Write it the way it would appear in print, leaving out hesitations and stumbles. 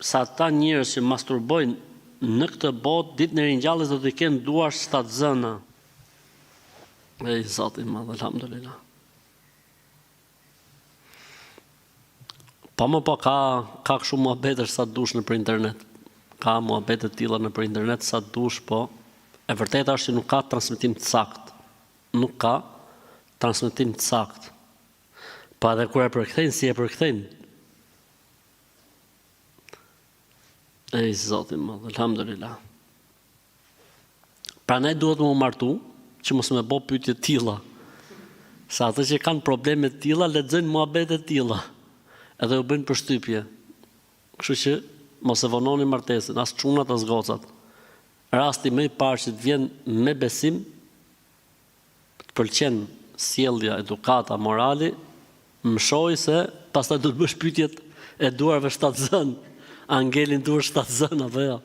sa ata njerëz që masturbojnë në këtë botë, ditën e ringjalljes do të kenë duar 7 zëna. E Zoti i Madh, alhamdulillah. Po ka kështu muhabete sa dush nëpër internet. Ka muhabete të tilla nëpër internet sa dush, po e vërteta është që nuk ka transmetim të saktë. Nuk ka transmetim të saktë. Po edhe kur e përkthejnë, si e përkthejnë? E Zoti i Madh, alhamdulillah. Prandaj duhet më martu që mos më bë pyetje të tilla. Sa ata që kanë probleme të tilla lexojnë muhabete të tilla. Edhe u bëjnë përshtypje. Kështu që mos e vononi martesën, as çunat as gocat. Rasti më i parë që të vjen me besim, të pëlqen sjellja, edukata, morali, më shohë se pastaj do të bësh pyetjet e duarve 7 zën. A ngelin duar 7 zën apo jo?